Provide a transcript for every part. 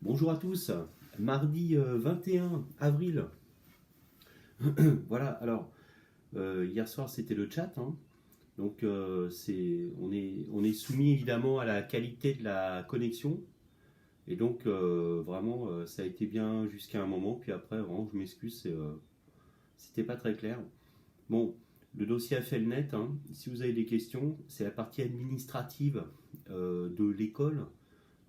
Bonjour à tous, mardi 21 avril. Voilà, alors hier soir c'était le chat, hein. Donc on est soumis évidemment à la qualité de la connexion. Et donc vraiment ça a été bien jusqu'à un moment, puis après vraiment je m'excuse, c'était pas très clair. Bon, le dossier a fait le net, hein. Si vous avez des questions, c'est la partie administrative de l'école.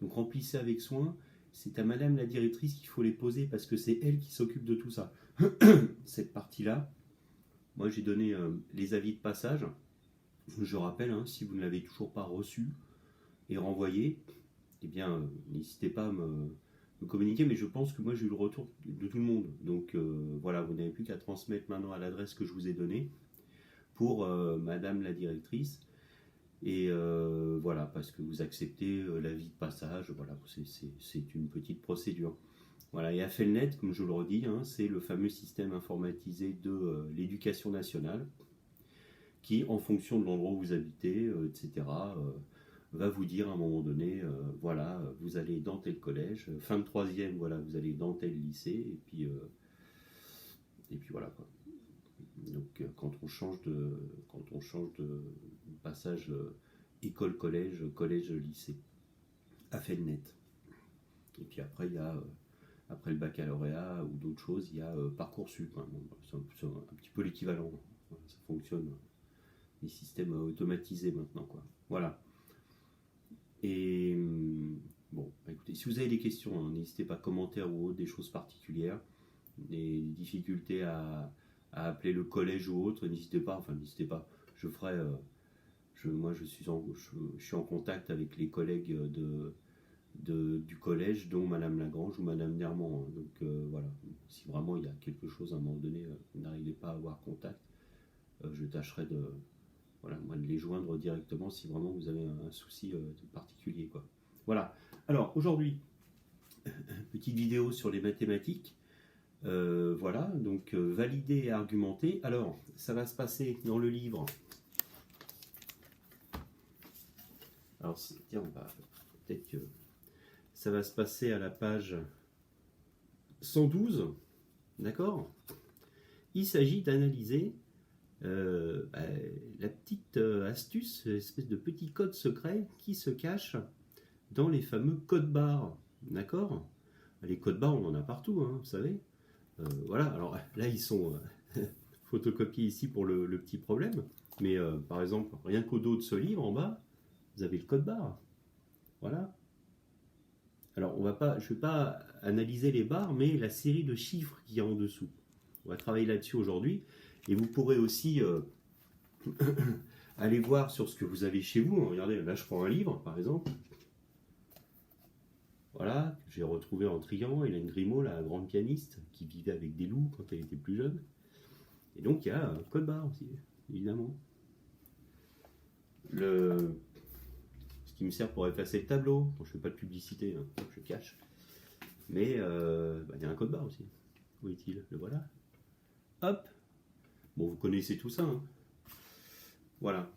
Donc remplissez avec soin. C'est à madame la directrice qu'il faut les poser parce que c'est elle qui s'occupe de tout ça. Cette partie-là, moi j'ai donné les avis de passage. Je rappelle, hein, si vous ne l'avez toujours pas reçu et renvoyé, eh bien n'hésitez pas à me communiquer, mais je pense que moi j'ai eu le retour de tout le monde. Donc voilà, vous n'avez plus qu'à transmettre maintenant à l'adresse que je vous ai donnée pour madame la directrice. Et voilà, parce que vous acceptez l'avis de passage, voilà, c'est une petite procédure. Voilà, et AFELNet, comme je le redis, hein, c'est le fameux système informatisé de l'éducation nationale qui, en fonction de l'endroit où vous habitez, etc., va vous dire à un moment donné, voilà, vous allez dans tel collège, fin de troisième, voilà, vous allez dans tel lycée, et puis voilà quoi. Donc quand on change de passage école-collège, collège-lycée, AFELNet. Et puis après, il y a après le baccalauréat ou d'autres choses, il y a Parcoursup, hein. Bon, c'est un petit peu l'équivalent. Voilà, ça fonctionne, les systèmes automatisés maintenant, quoi. Voilà. Et bon, écoutez, si vous avez des questions, hein, n'hésitez pas, commentaires ou autres, des choses particulières, des difficultés à appeler le collège ou autre, n'hésitez pas. Enfin, n'hésitez pas. Je ferai. Moi, je suis en contact avec les collègues du collège, dont Madame Lagrange ou Madame Nermand. Donc voilà, si vraiment il y a quelque chose à un moment donné, vous n'arrivez pas à avoir contact, je tâcherai voilà, moi, de les joindre directement si vraiment vous avez un souci particulier, quoi. Voilà. Alors aujourd'hui, petite vidéo sur les mathématiques. Voilà, donc valider et argumenter. Alors, ça va se passer dans le livre. Alors, tiens, on va peut-être que ça va se passer à la page 112, d'accord? Il s'agit d'analyser la petite astuce, l'espèce de petit code secret qui se cache dans les fameux codes barres, d'accord? Les codes barres, on en a partout, hein, vous savez. Voilà, alors là, ils sont photocopiés ici pour le petit problème, mais par exemple, rien qu'au dos de ce livre, en bas, vous avez le code barre. Voilà. Alors, je ne vais pas analyser les barres, mais la série de chiffres qu'il y a en dessous. On va travailler là-dessus aujourd'hui. Et vous pourrez aussi aller voir sur ce que vous avez chez vous. Regardez, là, je prends un livre, par exemple. Voilà, que j'ai retrouvé en triant. Hélène Grimaud, la grande pianiste, qui vivait avec des loups quand elle était plus jeune. Et donc, il y a un code barre aussi, évidemment. Ce qui me sert pour effacer le tableau. Bon, je ne fais pas de publicité, hein, je cache. Mais il y a un code barre aussi. Où est-il? Le voilà. Hop. Bon, vous connaissez tout ça, hein. Voilà.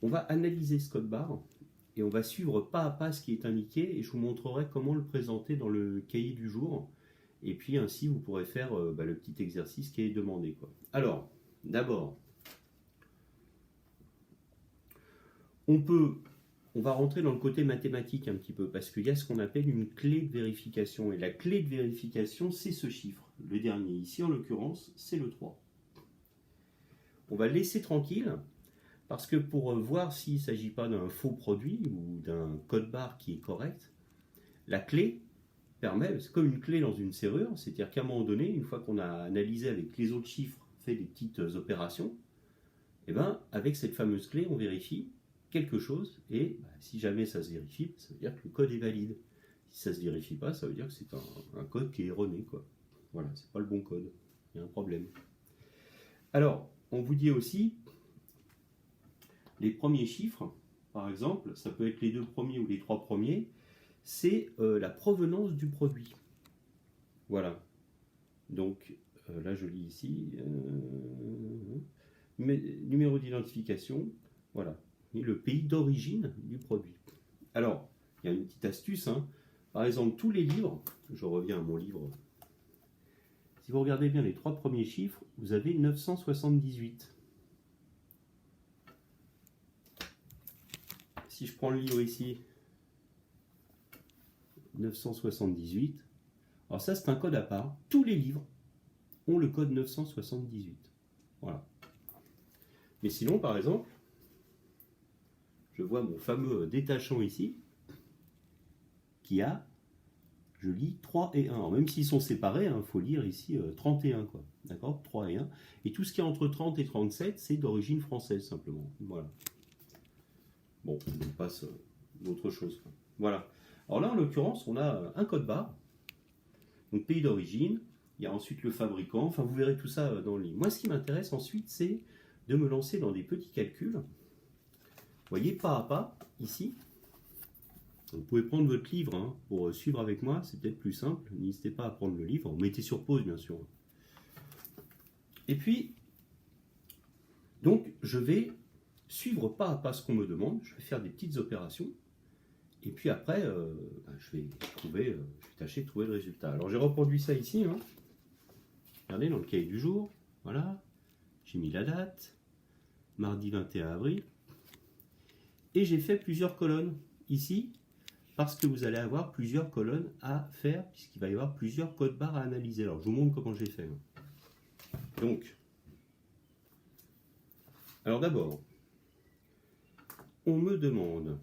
On va analyser ce code barre et on va suivre pas à pas ce qui est indiqué et je vous montrerai comment le présenter dans le cahier du jour. Et puis ainsi, vous pourrez faire le petit exercice qui est demandé, quoi. Alors, d'abord, on va rentrer dans le côté mathématique un petit peu, parce qu'il y a ce qu'on appelle une clé de vérification. Et la clé de vérification, c'est ce chiffre, le dernier. Ici, en l'occurrence, c'est le 3. On va le laisser tranquille, parce que pour voir s'il ne s'agit pas d'un faux produit ou d'un code barre qui est correct, la clé permet, c'est comme une clé dans une serrure, c'est-à-dire qu'à un moment donné, une fois qu'on a analysé avec les autres chiffres, fait des petites opérations, et bien, avec cette fameuse clé, on vérifie quelque chose, et si jamais ça se vérifie, ça veut dire que le code est valide. Si ça ne se vérifie pas, ça veut dire que c'est un code qui est erroné, quoi. Voilà, c'est pas le bon code. Il y a un problème. Alors, on vous dit aussi, les premiers chiffres, par exemple, ça peut être les 2 premiers ou les 3 premiers, c'est la provenance du produit. Voilà. Donc, là je lis ici, numéro d'identification, voilà, et le pays d'origine du produit. Alors, il y a une petite astuce, hein. Par exemple, tous les livres, je reviens à mon livre, si vous regardez bien les 3 premiers chiffres, vous avez 978. Si je prends le livre ici, 978, alors ça c'est un code à part, tous les livres ont le code 978. Voilà. Mais sinon, par exemple, je vois mon fameux détachant ici, qui a, je lis 3 et 1. Alors, même s'ils sont séparés, il faut lire ici 31, quoi. D'accord, 3 et 1. Et tout ce qui est entre 30 et 37, c'est d'origine française, simplement. Voilà. Bon, on passe d'autre chose, quoi. Voilà. Alors là, en l'occurrence, on a un code barre. Donc, pays d'origine. Il y a ensuite le fabricant. Enfin, vous verrez tout ça dans le livre. Moi, ce qui m'intéresse ensuite, c'est de me lancer dans des petits calculs. Vous voyez, pas à pas, ici. Vous pouvez prendre votre livre hein, pour suivre avec moi, c'est peut-être plus simple. N'hésitez pas à prendre le livre. Mettez sur pause, bien sûr. Et puis, donc, je vais suivre pas à pas ce qu'on me demande. Je vais faire des petites opérations. Et puis après, je vais tâcher de trouver le résultat. Alors, j'ai reproduit ça ici. Hein. Regardez, dans le cahier du jour. Voilà. J'ai mis la date. Mardi 21 avril. Et j'ai fait plusieurs colonnes ici. Parce que vous allez avoir plusieurs colonnes à faire, puisqu'il va y avoir plusieurs codes barres à analyser. Alors, je vous montre comment j'ai fait. Donc, alors d'abord, on me demande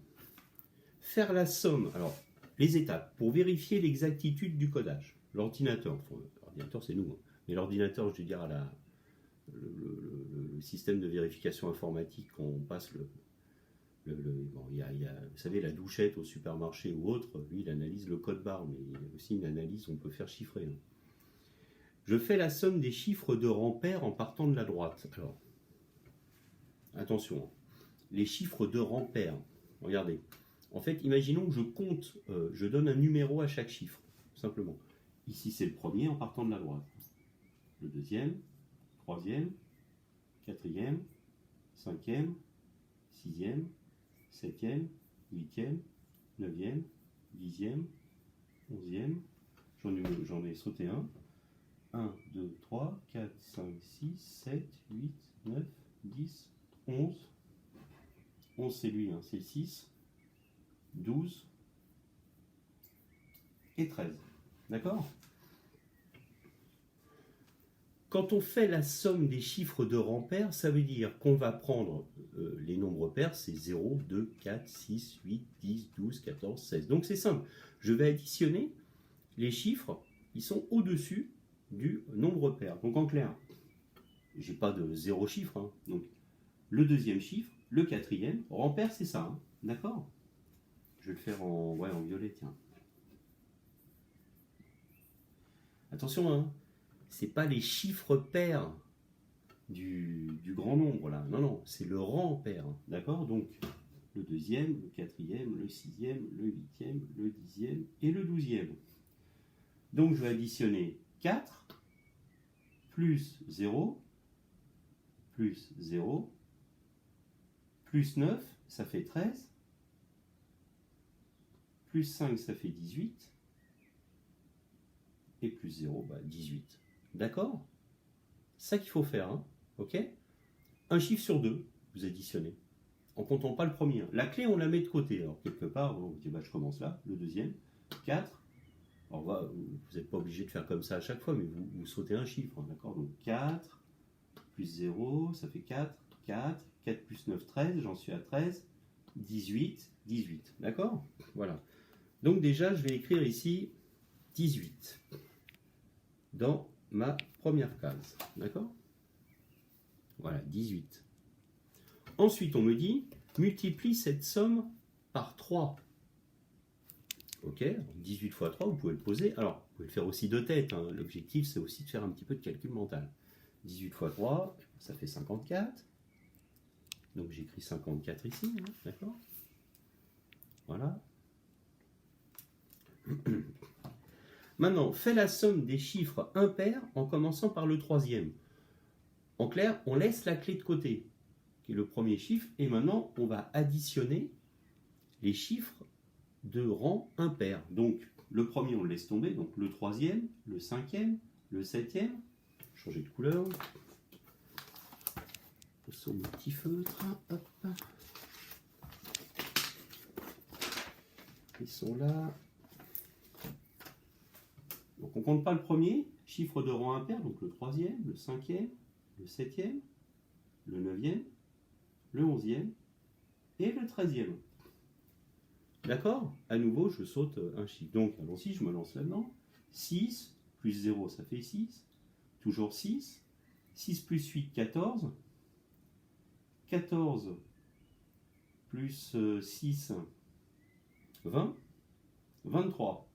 faire la somme. Alors, les étapes pour vérifier l'exactitude du codage. L'ordinateur, enfin, l'ordinateur c'est nous, hein, mais l'ordinateur, je veux dire, le système de vérification informatique, quand on passe bon, vous savez, la douchette au supermarché ou autre, lui, il analyse le code barre, mais il y a aussi une analyse, on peut faire chiffrer. Hein. Je fais la somme des chiffres de rang pair en partant de la droite. Alors, attention, les chiffres de rang pair, regardez. En fait, imaginons que je compte, je donne un numéro à chaque chiffre, simplement. Ici, c'est le premier en partant de la droite. Le deuxième, troisième, quatrième, cinquième, sixième, 7e, 8e, 9e, 10e, 11e, j'en ai sauté un. 1, 2, 3, 4, 5, 6, 7, 8, 9, 10, 11. 11 c'est lui, hein, c'est le 6, 12 et 13. D'accord ? Quand on fait la somme des chiffres de rang pair, ça veut dire qu'on va prendre les nombres pairs, c'est 0, 2, 4, 6, 8, 10, 12, 14, 16. Donc c'est simple, je vais additionner les chiffres qui sont au-dessus du nombre pair. Donc en clair, j'ai pas de 0 chiffre, hein. Donc le deuxième chiffre, le quatrième, rang pair c'est ça, hein. D'accord ? Je vais le faire en violet, tiens. Attention, hein. C'est pas les chiffres pairs du grand nombre là, non, c'est le rang pair, d'accord? Donc le deuxième, le quatrième, le sixième, le huitième, le dixième et le 12e. Donc je vais additionner 4 plus 0 plus 0 plus 9, ça fait 13, plus 5, ça fait 18, et plus 0, 18. D'accord? C'est ça qu'il faut faire, hein, ok? Un chiffre sur deux, vous additionnez, en comptant pas le premier. La clé, on la met de côté. Alors, quelque part, on dit, je commence là, le deuxième, 4. Alors, vous n'êtes pas obligé de faire comme ça à chaque fois, mais vous sautez un chiffre, hein, d'accord? Donc, 4 plus 0, ça fait 4, 4, 4 plus 9, 13, j'en suis à 13, 18, 18, d'accord? Voilà. Donc, déjà, je vais écrire ici 18 dans ma première case, d'accord? Voilà, 18. Ensuite, on me dit, multiplie cette somme par 3. Ok, 18 fois 3, vous pouvez le poser. Alors, vous pouvez le faire aussi de tête, hein. L'objectif, c'est aussi de faire un petit peu de calcul mental. 18 fois 3, ça fait 54. Donc, j'écris 54 ici, hein, d'accord? Voilà. Maintenant, fais la somme des chiffres impairs en commençant par le troisième. En clair, on laisse la clé de côté, qui est le premier chiffre, et maintenant, on va additionner les chiffres de rang impair. Donc, le premier, on le laisse tomber, donc le troisième, le cinquième, le septième. Changer de couleur. Sur mon petit feutre. Hop. Ils sont là. Donc on ne compte pas le premier, chiffre de rang impair, donc le troisième, le cinquième, le septième, le neuvième, le onzième et le 13e. D'accord? À nouveau, je saute un chiffre. Donc, allons-y, je me lance là-dedans. 6 plus 0, ça fait 6. Toujours 6. 6 plus 8, 14. 14 plus 6, 20. 23.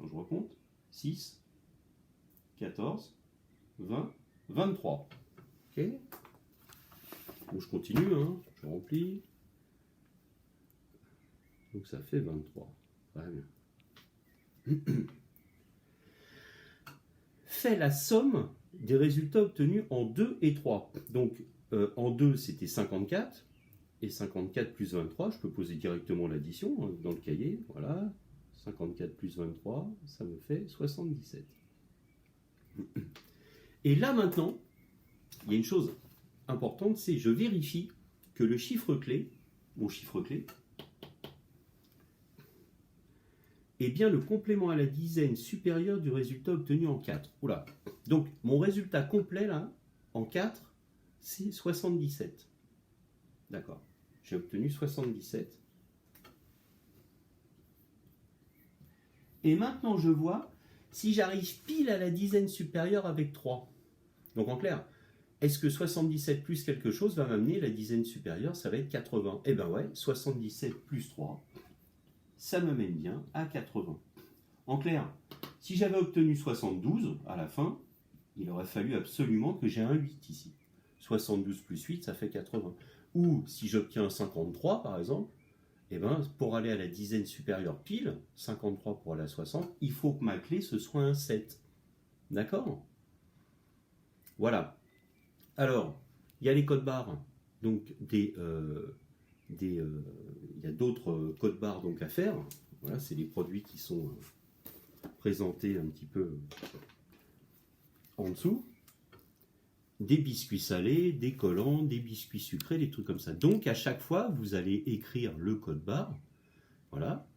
Donc, je recompte. 6, 14, 20, 23. Ok? Donc, je continue, hein. Je remplis. Donc ça fait 23. Très bien. Fais la somme des résultats obtenus en 2 et 3. Donc en 2 c'était 54. Et 54 plus 23, je peux poser directement l'addition hein, dans le cahier. Voilà. 54 plus 23, ça me fait 77. Et là maintenant, il y a une chose importante, c'est je vérifie que le chiffre clé, mon chiffre clé, est bien le complément à la dizaine supérieure du résultat obtenu en 4. Oula. Donc, mon résultat complet, là, en 4, c'est 77. D'accord. J'ai obtenu 77. Et maintenant, je vois si j'arrive pile à la dizaine supérieure avec 3. Donc, en clair, est-ce que 77 plus quelque chose va m'amener la dizaine supérieure? Ça va être 80. Eh bien ouais, 77 plus 3. Ça me mène bien à 80. En clair, si j'avais obtenu 72 à la fin, il aurait fallu absolument que j'ai un 8 ici. 72 plus 8, ça fait 80. Ou si j'obtiens 53 par exemple, eh ben, pour aller à la dizaine supérieure pile, 53 pour aller à 60, il faut que ma clé ce soit un 7. D'accord? Voilà. Alors, il y a les codes barres, donc il y a d'autres codes barres donc à faire. Voilà, c'est les produits qui sont présentés un petit peu en dessous. Des biscuits salés, des collants, des biscuits sucrés, des trucs comme ça. Donc à chaque fois, vous allez écrire le code barre, voilà,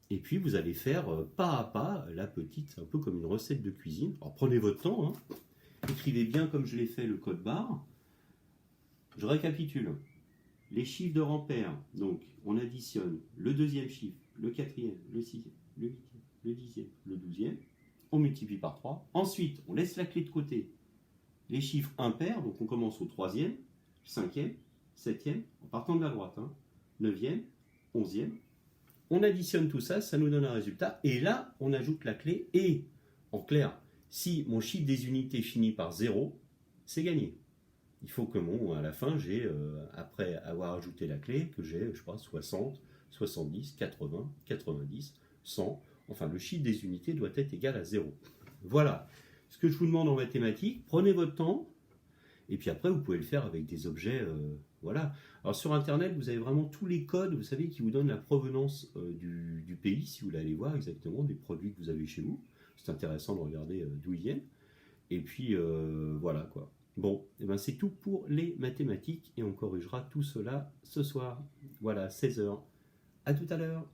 et puis vous allez faire pas à pas la petite, un peu comme une recette de cuisine. Alors prenez votre temps, hein. Écrivez bien comme je l'ai fait le code barre. Je récapitule. Les chiffres de rang pair, donc on additionne le deuxième chiffre, le quatrième, le sixième, le huitième, le dixième, le 12e, on multiplie par 3. Ensuite, on laisse la clé de côté. Les chiffres impairs, donc on commence au 3e, 5e, 7e, en partant de la droite, hein, 9e, 11e. On additionne tout ça, ça nous donne un résultat, et là, on ajoute la clé, et en clair, si mon chiffre des unités finit par 0, c'est gagné. Il faut que à la fin, j'ai, après avoir ajouté la clé, que j'ai, je sais pas, 60, 70, 80, 90, 100. Enfin, le chiffre des unités doit être égal à 0. Voilà. Ce que je vous demande en mathématiques, prenez votre temps, et puis après, vous pouvez le faire avec des objets, voilà. Alors sur Internet, vous avez vraiment tous les codes, vous savez, qui vous donnent la provenance du pays, si vous voulez aller voir exactement des produits que vous avez chez vous. C'est intéressant de regarder d'où ils viennent. Et puis, voilà, quoi. Bon, et ben c'est tout pour les mathématiques et on corrigera tout cela ce soir. Voilà, 16h. À tout à l'heure.